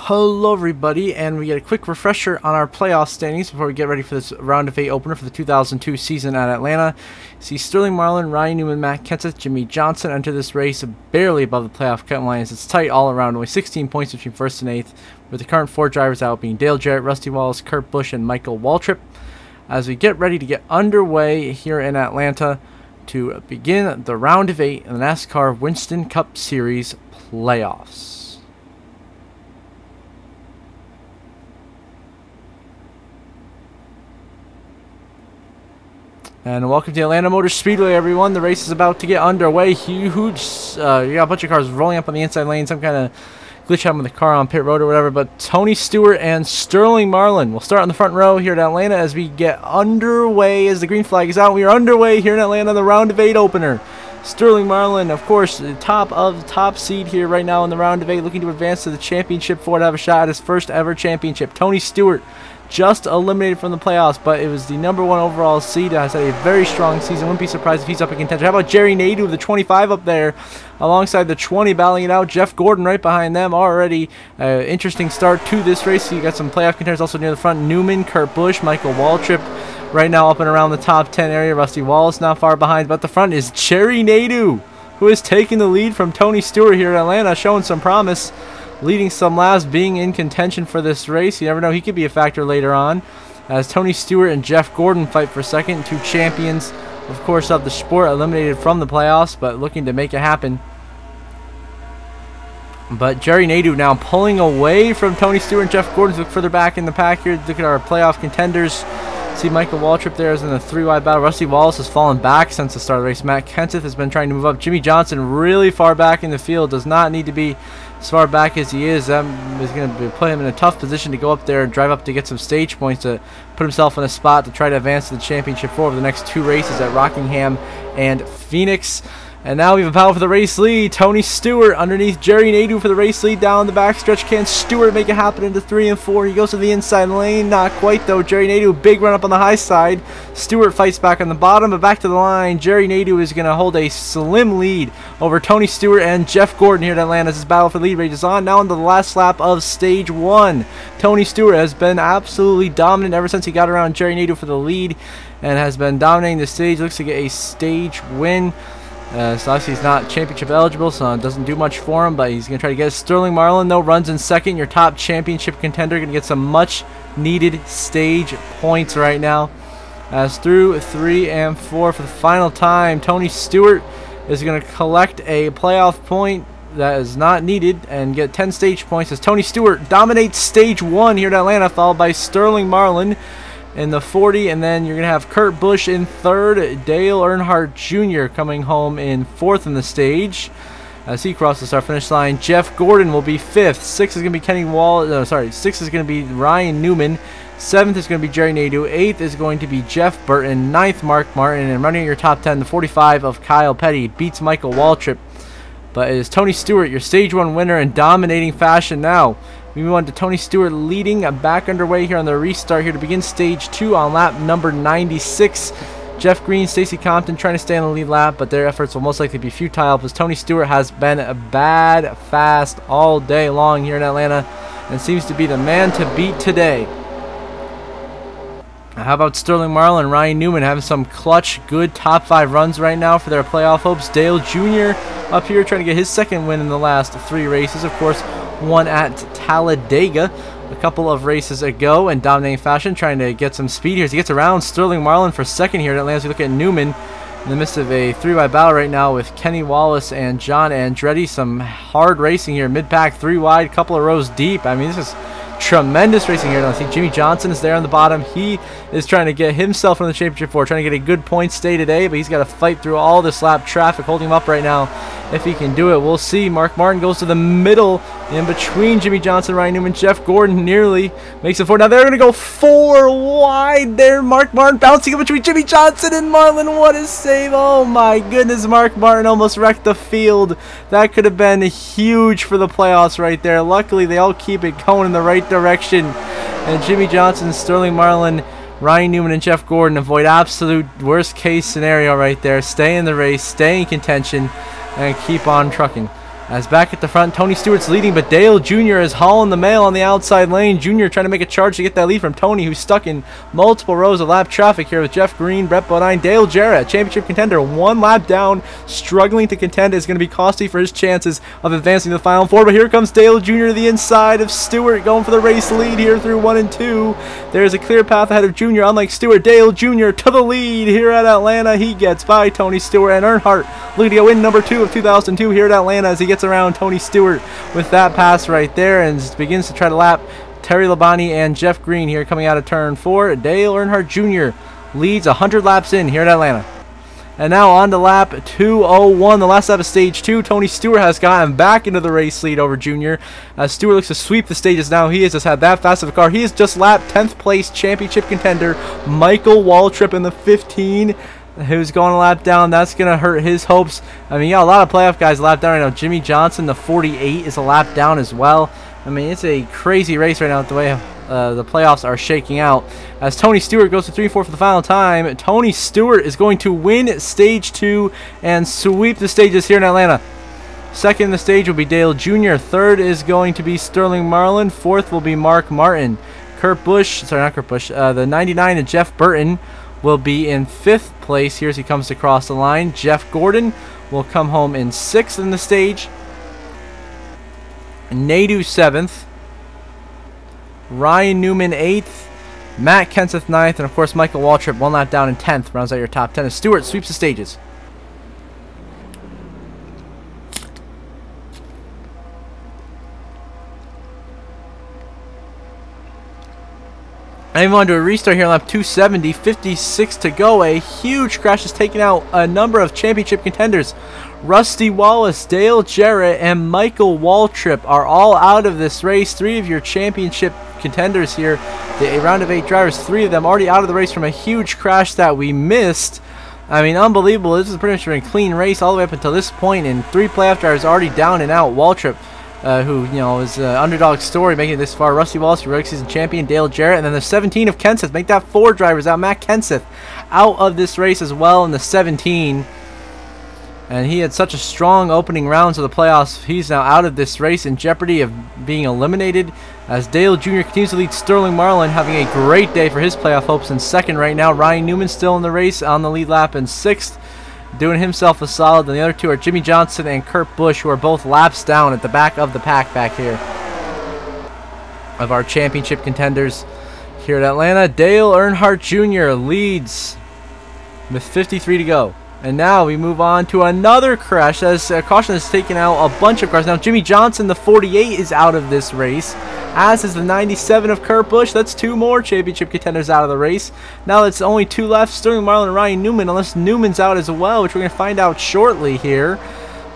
Hello everybody, and we get a quick refresher on our playoff standings before we get ready for this round of 8 opener for the 2002 season at Atlanta. See Sterling Marlin, Ryan Newman, Matt Kenseth, Jimmie Johnson enter this race barely above the playoff cut line as it's tight all around, only 16 points between 1st and 8th, with the current 4 drivers out being Dale Jarrett, Rusty Wallace, Kurt Busch, and Michael Waltrip. As we get ready to get underway here in Atlanta to begin the round of 8 in the NASCAR Winston Cup Series playoffs. And welcome to Atlanta Motor Speedway, everyone. The race is about to get underway. Huge. You got a bunch of cars rolling up on the inside lane. Some kind of glitch happened with the car on pit road or whatever. But Tony Stewart and Sterling Marlin will start on the front row here at Atlanta as we get underway as the green flag is out. We are underway here in Atlanta, the round of 8 opener. Sterling Marlin, of course, the top seed here right now in the round of 8, looking to advance to the championship for to have a shot at his first ever championship. Tony Stewart just eliminated from the playoffs, but it was the #1 overall seed. Has had a very strong season. Wouldn't be surprised if he's up in contention. How about Jerry Nadeau with the 25 up there alongside the 20 battling it out? Jeff Gordon right behind them already. Interesting start to this race. You got some playoff contenders also near the front. Newman, Kurt Busch, Michael Waltrip right now up and around the top 10 area. Rusty Wallace not far behind, but the front is Jerry Nadeau, who is taking the lead from Tony Stewart here in Atlanta, showing some promise. Leading some laps, being in contention for this race. You never know, he could be a factor later on. As Tony Stewart and Jeff Gordon fight for second. 2 champions, of course, of the sport, eliminated from the playoffs, but looking to make it happen. But Jerry Nadeau now pulling away from Tony Stewart and Jeff Gordon. Look further back in the pack here. Look at our playoff contenders. See Michael Waltrip there is in the 3-wide battle. Rusty Wallace has fallen back since the start of the race. Matt Kenseth has been trying to move up. Jimmie Johnson really far back in the field. Does not need to be as far back as he is. That is going to put him in a tough position to go up there and drive up to get some stage points to put himself in a spot to try to advance to the championship for over the next 2 races at Rockingham and Phoenix. And now we have a battle for the race lead. Tony Stewart underneath Jerry Nadeau for the race lead down the backstretch. Can Stewart make it happen into 3 and 4? He goes to the inside lane. Not quite, though. Jerry Nadeau, big run up on the high side. Stewart fights back on the bottom, but back to the line. Jerry Nadeau is going to hold a slim lead over Tony Stewart and Jeff Gordon here at Atlanta as this battle for the lead rages on. Now into the last lap of stage 1. Tony Stewart has been absolutely dominant ever since he got around Jerry Nadeau for the lead and has been dominating the stage. Looks to get a stage win. So obviously he's not championship eligible, so it doesn't do much for him, but he's going to try to get it. Sterling Marlin, though, runs in second. Your top championship contender, going to get some much-needed stage points right now. As through 3 and 4 for the final time, Tony Stewart is going to collect a playoff point that is not needed and get 10 stage points as Tony Stewart dominates stage 1 here in Atlanta, followed by Sterling Marlin in the 40, and then you're going to have Kurt Busch in 3rd, Dale Earnhardt Jr. coming home in 4th in the stage. As he crosses the start-finish line, Jeff Gordon will be 5th. 6th is going to be Kenny Wallace. 6th is going to be Ryan Newman. 7th is going to be Jerry Nadeau. 8th is going to be Jeff Burton. 9th, Mark Martin. And running your top 10, the 45 of Kyle Petty beats Michael Waltrip. But it is Tony Stewart, your stage 1 winner in dominating fashion now. We move on to Tony Stewart leading back underway here on the restart here to begin stage 2 on lap number 96. Jeff Green, Stacey Compton trying to stay on the lead lap, but their efforts will most likely be futile because Tony Stewart has been bad fast all day long here in Atlanta and seems to be the man to beat today. How about Sterling Marlin and Ryan Newman having some clutch, good top 5 runs right now for their playoff hopes. Dale Jr. up here trying to get his 2nd win in the last 3 races. Of course, one at Talladega a couple of races ago in dominating fashion, trying to get some speed here as he gets around Sterling Marlin for 2nd here at Atlanta. As we look at Newman in the midst of a 3-wide battle right now with Kenny Wallace and John Andretti. Some hard racing here, mid-pack, 3-wide, couple of rows deep. I mean, this is tremendous racing here. I see Jimmie Johnson is there on the bottom. He is trying to get himself in the championship for trying to get a good point stay today, but he's got to fight through all this lap traffic, holding him up right now. If he can do it, we'll see. Mark Martin goes to the middle in between Jimmie Johnson, Ryan Newman. Jeff Gordon nearly makes it forward. Now they're going to go 4 wide there. Mark Martin bouncing in between Jimmie Johnson and Marlin. What a save. Oh my goodness, Mark Martin almost wrecked the field. That could have been huge for the playoffs right there. Luckily, they all keep it going in the right direction. And Jimmie Johnson, Sterling Marlin, Ryan Newman, and Jeff Gordon avoid absolute worst case scenario right there. Stay in the race, stay in contention, and keep on trucking. As back at the front, Tony Stewart's leading, but Dale Jr. is hauling the mail on the outside lane. Jr. trying to make a charge to get that lead from Tony, who's stuck in multiple rows of lap traffic here with Jeff Green, Brett Bodine, Dale Jarrett, championship contender, 1 lap down, struggling to contend. Is going to be costly for his chances of advancing to the final four. But here comes Dale Jr. to the inside of Stewart, going for the race lead here through 1 and 2. There's a clear path ahead of Jr. Unlike Stewart, Dale Jr. to the lead here at Atlanta. He gets by Tony Stewart, and Earnhardt looking to go in number 2 of 2002 here at Atlanta as he gets around Tony Stewart with that pass right there and begins to try to lap Terry Labonte and Jeff Green here coming out of turn 4. Dale Earnhardt Jr. leads 100 laps in here at Atlanta. And now on to lap 201, the last lap of stage 2. Tony Stewart has gotten back into the race lead over Jr. As Stewart looks to sweep the stages now. He has just had that fast of a car. He has just lapped 10th place championship contender Michael Waltrip in the 15. Who's going a lap down. That's going to hurt his hopes. I mean, yeah, a lot of playoff guys lap down right now. Jimmy Johnson, the 48, is a lap down as well. I mean, it's a crazy race right now with the way the playoffs are shaking out. As Tony Stewart goes to 3-4 for the final time, Tony Stewart is going to win stage 2 and sweep the stages here in Atlanta. Second in the stage will be Dale Jr. Third is going to be Sterling Marlin. Fourth will be Mark Martin. Kurt Busch, sorry, not Kurt Busch, the 99 and Jeff Burton will be in 5th place here as he comes across the line. Jeff Gordon will come home in 6th in the stage. Nadeau 7th. Ryan Newman 8th. Matt Kenseth 9th. And of course Michael Waltrip 1 lap down in 10th. Rounds out your top 10 as Stewart sweeps the stages. And even on to a restart here on lap 270, 56 to go. A huge crash has taken out a number of championship contenders. Rusty Wallace, Dale Jarrett, and Michael Waltrip are all out of this race. 3 of your championship contenders here. The round of 8 drivers, 3 of them already out of the race from a huge crash that we missed. I mean, unbelievable. This is pretty much a clean race all the way up until this point, and 3 playoff drivers already down and out. Waltrip, who, you know, is an underdog story making it this far. Rusty Wallace, your regular season champion. Dale Jarrett, and then the 17 of Kenseth. Make that 4 drivers out. Matt Kenseth out of this race as well in the 17. And he had such a strong opening rounds of the playoffs. He's now out of this race in jeopardy of being eliminated. As Dale Jr. continues to lead Sterling Marlin, having a great day for his playoff hopes in 2nd right now. Ryan Newman still in the race on the lead lap in 6th. Doing himself a solid. And the other 2 are Jimmy Johnson and Kurt Busch, who are both laps down at the back of the pack back here of our championship contenders here at Atlanta. Dale Earnhardt Jr. leads with 53 to go. And now we move on to another crash as caution has taken out a bunch of cars. Now Jimmy Johnson, the 48, is out of this race, as is the 97 of Kurt Busch. That's 2 more championship contenders out of the race. Now it's only 2 left, Sterling Marlin and Ryan Newman, unless Newman's out as well, which we're going to find out shortly here.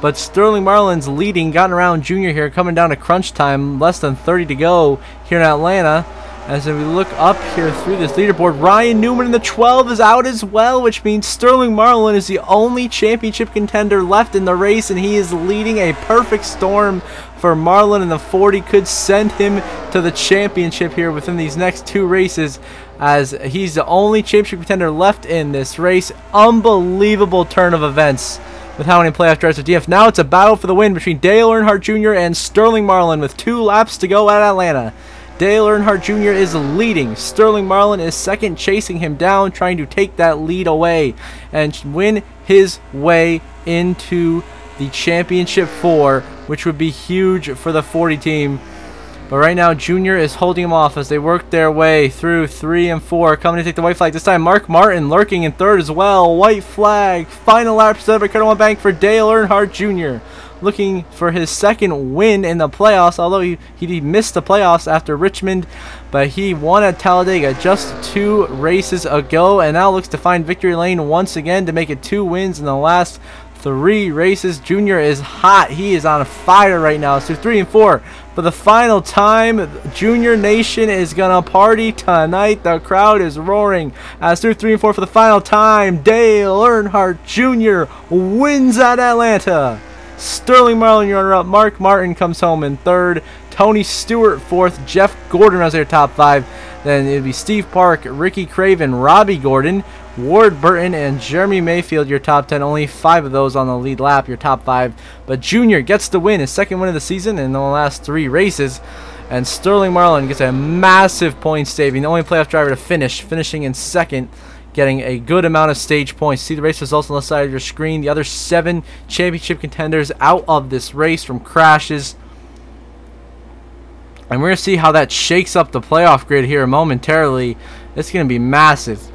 But Sterling Marlin's leading, gotten around Jr. here, coming down to crunch time, less than 30 to go here in Atlanta. As we look up here through this leaderboard, Ryan Newman in the 12 is out as well, which means Sterling Marlin is the only championship contender left in the race, and he is leading a perfect storm for Marlin, and the 40 could send him to the championship here within these next 2 races, as he's the only championship contender left in this race. Unbelievable turn of events with how many playoff drivers are DF. Now it's a battle for the win between Dale Earnhardt Jr. and Sterling Marlin with 2 laps to go at Atlanta. Dale Earnhardt Jr. is leading. Sterling Marlin is 2nd, chasing him down, trying to take that lead away and win his way into the championship 4, which would be huge for the 40 team. But right now, Jr. is holding him off as they work their way through 3 and 4, coming to take the white flag. This time, Mark Martin lurking in 3rd as well. White flag. Final lap presented by Credit Bank for Dale Earnhardt Jr. Looking for his 2nd win in the playoffs, although he missed the playoffs after Richmond, but he won at Talladega just 2 races ago, and now looks to find victory lane once again to make it 2 wins in the last 3 races. Jr. is hot. He is on fire right now. So 3 and 4 for the final time. Junior Nation is gonna party tonight. The crowd is roaring as through 3 and 4 for the final time. Dale Earnhardt Jr. wins at Atlanta. Sterling Marlin, your runner-up. Mark Martin comes home in 3rd. Tony Stewart 4th. Jeff Gordon runs their top 5. Then it would be Steve Park, Ricky Craven, Robbie Gordon, Ward Burton and Jeremy Mayfield, your top 10. Only 5 of those on the lead lap, your top 5. But Junior gets the win, his second win of the season in the last 3 races. And Sterling Marlin gets a massive point saving, the only playoff driver to finish, finishing in second, getting a good amount of stage points. See the race results on the side of your screen. The other 7 championship contenders out of this race from crashes. And we're going to see how that shakes up the playoff grid here momentarily. It's going to be massive.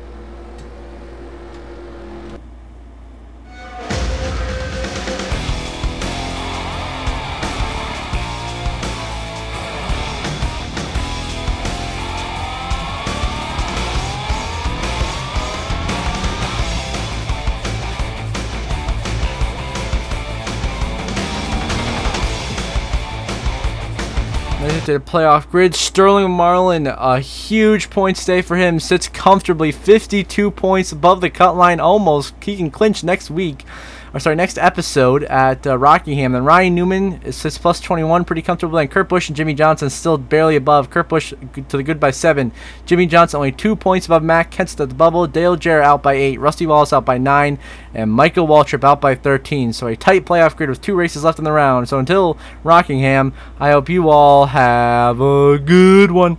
To the playoff grid, Sterling Marlin, a huge points day for him, sits comfortably 52 points above the cut line, almost. He can clinch next week, or sorry, next episode at Rockingham. Then Ryan Newman sits plus 21 pretty comfortably, and Kurt Busch and Jimmy Johnson still barely above. Kurt Busch to the good by 7. Jimmy Johnson only 2 points above Matt Kenseth at the bubble. Dale Jarrett out by 8. Rusty Wallace out by 9. And Michael Waltrip out by 13. So a tight playoff grid with 2 races left in the round. So until Rockingham, I hope you all have a good one.